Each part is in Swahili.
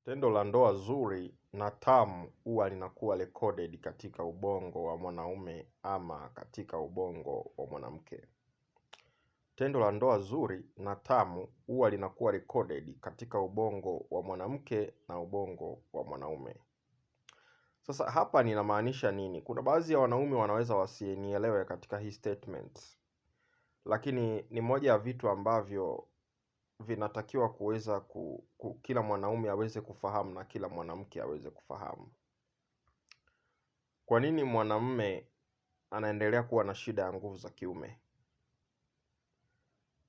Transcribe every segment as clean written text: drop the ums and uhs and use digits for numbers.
Tendo la ndoa zuri na tamu huwa linakuwa recorded katika ubongo wa mwanaume ama katika ubongo wa mwanamke. Tendo la ndoa zuri na tamu huwa linakuwa recorded katika ubongo wa mwanamke na ubongo wa mwanaume. Sasa hapa ninamaanisha nini? Kuna baadhi ya wanaume wanaweza wasinielewe katika hii statement. Lakini ni moja ya vitu ambavyo vinatakiwa kuweza kila mwanaume aweze kufahamu na kila mwanamke aweze kufahamu. Kwa nini mwanamume anaendelea kuwa na shida ya nguvu za kiume?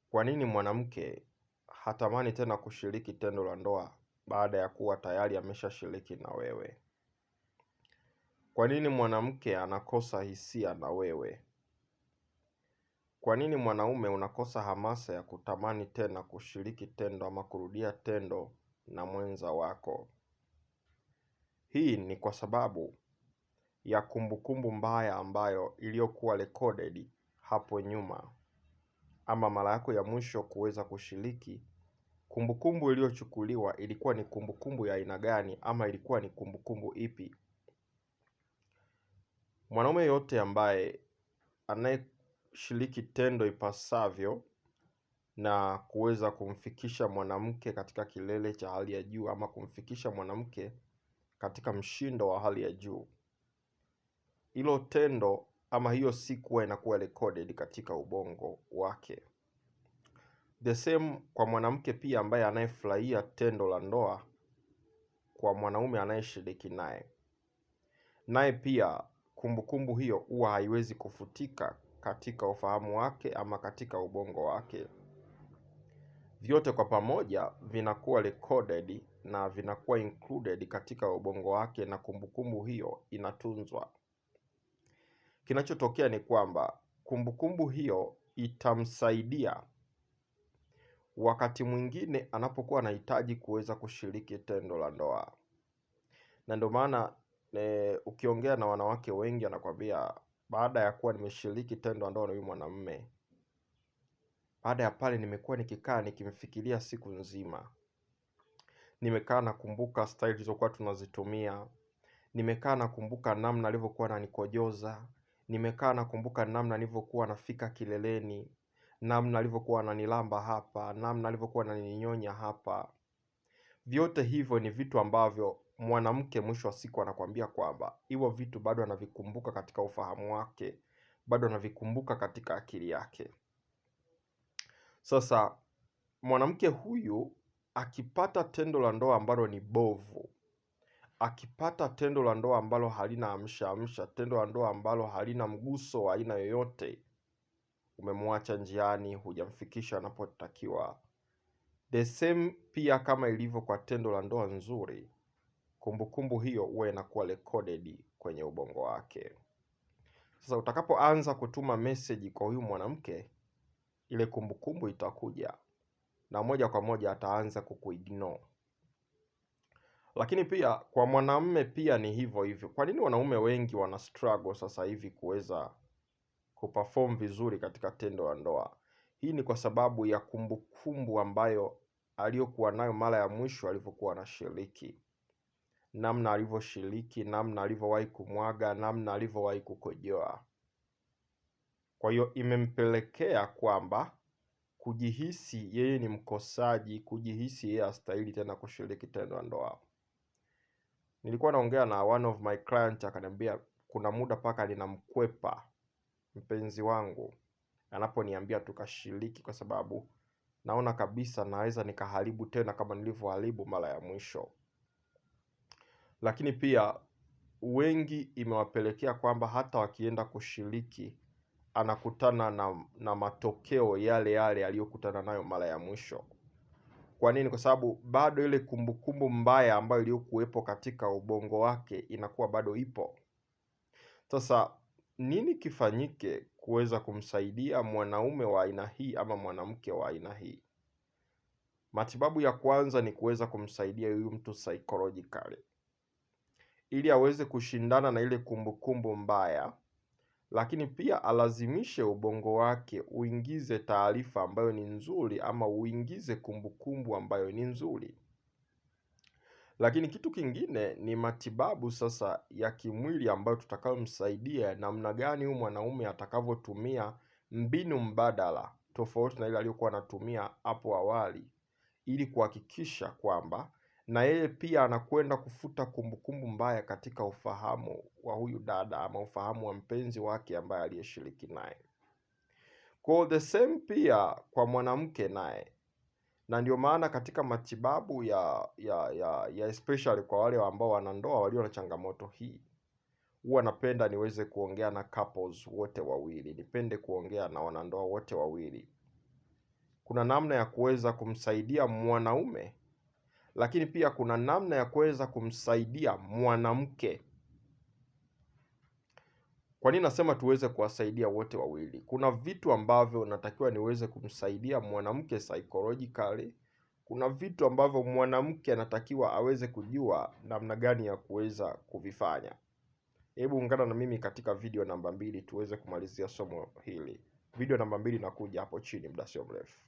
Kwa nini mwanamke hatamani tena kushiriki tendo la ndoa baada ya kuwa tayari ameshashiriki na wewe? Kwa nini mwanamke anakosa hisia na wewe? Kwa nini mwanaume unakosa hamasa ya kutamani tena kushiriki tendo ama kurudia tendo na mwenza wako? Hii ni kwa sababu ya kumbukumbu mbaya ambayo iliyokuwa recorded hapo nyuma, ama mara yako ya mwisho kuweza kushiriki. Kumbukumbu iliyochukuliwa ilikuwa ni kumbukumbu ya aina gani, ama ilikuwa ni kumbukumbu ipi? Mwanaume yote ambaye anayeshiriki tendo ipasavyo na kuweza kumfikisha mwanamke katika kilele cha hali ya juu, ama kumfikisha mwanamke katika mshindo wa hali ya juu, hilo tendo ama hiyo siku huwa inakuwa recorded katika ubongo wake. The same kwa mwanamke pia ambaye anayefurahia tendo la ndoa kwa mwanaume anayeshiriki naye. Naye pia kumbukumbu hiyo huwa haiwezi kufutika katika ufahamu wake ama katika ubongo wake. Vyote kwa pamoja vinakuwa recorded na vinakuwa included katika ubongo wake, na kumbukumbu hiyo inatunzwa. Kinachotokea ni kwamba kumbukumbu hiyo itamsaidia wakati mwingine anapokuwa anahitaji kuweza kushiriki tendo la ndoa. Na ndio maana ukiongea na wanawake wengi anakwambia, baada ya kuwa nimeshiriki tendo la ndoa na huyu mwanamume, baada ya pale nimekuwa nikikaa nikimfikiria siku nzima. Nimekaa nakumbuka style zilizokuwa tunazitumia. Nimekaa nakumbuka namna alivyokuwa ananikojoza. Nimekaa nakumbuka namna nilivyokuwa nafika kileleni, namna alivyokuwa ananilamba hapa, namna alivyokuwa ananinyonya hapa. Vyote hivyo ni vitu ambavyo mwanamke mwisho wa siku anakuambia kwamba hivyo vitu bado anavikumbuka katika ufahamu wake, bado anavikumbuka katika akili yake. Sasa mwanamke huyu akipata tendo la ndoa ambalo ni bovu, akipata tendo la ndoa ambalo halina amsha, tendo la ndoa ambalo halina mguso wa aina yoyote, umemwacha njiani, hujamfikisha anapotakiwa. The same pia kama ilivyo kwa tendo la ndoa nzuri, kumbukumbu hiyo huwa inakuwa recorded kwenye ubongo wake. Sasa utakapoanza kutuma message kwa huyu mwanamke, ile kumbukumbu itakuja na moja kwa moja ataanza kukuignore. Lakini pia kwa mwanamume pia ni hivyo hivyo. Kwa nini wanaume wengi wana struggle sasa hivi kuweza kuperform vizuri katika tendo la ndoa? Hii ni kwa sababu ya kumbukumbu ambayo aliyokuwa nayo mara ya mwisho alivyokuwa anashiriki. Namna alivyoshiriki, namna alivyowahi kumwaga, namna alivyowahi kukojoa. Kwa hiyo imempelekea kwamba kujihisi yeye ni mkosaji, kujihisi yeye hastahili tena kushiriki tendo la ndoa. Nilikuwa naongea na one of my client, akaniambia kuna muda paka ninamkwepa mpenzi wangu anaponiambia tukashiriki, kwa sababu naona kabisa naweza nikaharibu tena kama nilivyoharibu mara ya mwisho. Lakini pia wengi imewapelekea kwamba hata wakienda kushiriki anakutana na matokeo yale yale aliyokutana nayo mara ya mwisho. Kwa nini? Kwa sababu bado ile kumbukumbu mbaya ambayo iliyokuwepo katika ubongo wake inakuwa bado ipo. Sasa nini kifanyike kuweza kumsaidia mwanaume wa aina hii ama mwanamke wa aina hii? Matibabu ya kwanza ni kuweza kumsaidia huyu mtu psychologically, ili aweze kushindana na ile kumbukumbu mbaya, lakini pia alazimishe ubongo wake uingize taarifa ambayo ni nzuri, ama uingize kumbukumbu ambayo ni nzuri. Lakini kitu kingine ni matibabu sasa ya kimwili ambayo tutakayomsaidia namna gani huyu mwanaume atakavyotumia mbinu mbadala tofauti na ile aliyokuwa anatumia hapo awali, ili kuhakikisha kwamba na yeye pia anakwenda kufuta kumbukumbu mbaya katika ufahamu wa huyu dada ama ufahamu wa mpenzi wake ambaye aliyeshiriki naye. Kwa the same pia kwa mwanamke naye, na ndio maana katika matibabu ya especially kwa wale ambao wanandoa walio na changamoto hii, huwa napenda niweze kuongea na couples wote wawili, nipende kuongea na wanandoa wote wawili. Kuna namna ya kuweza kumsaidia mwanaume, lakini pia kuna namna ya kuweza kumsaidia mwanamke. Kwa nini nasema tuweze kuwasaidia wote wawili? Kuna vitu ambavyo natakiwa niweze kumsaidia mwanamke psychologically. Kuna vitu ambavyo mwanamke anatakiwa aweze kujua namna gani ya kuweza kuvifanya. Hebu ungana na mimi katika video namba 2 tuweze kumalizia somo hili. Video namba 2 inakuja hapo chini muda sio mrefu.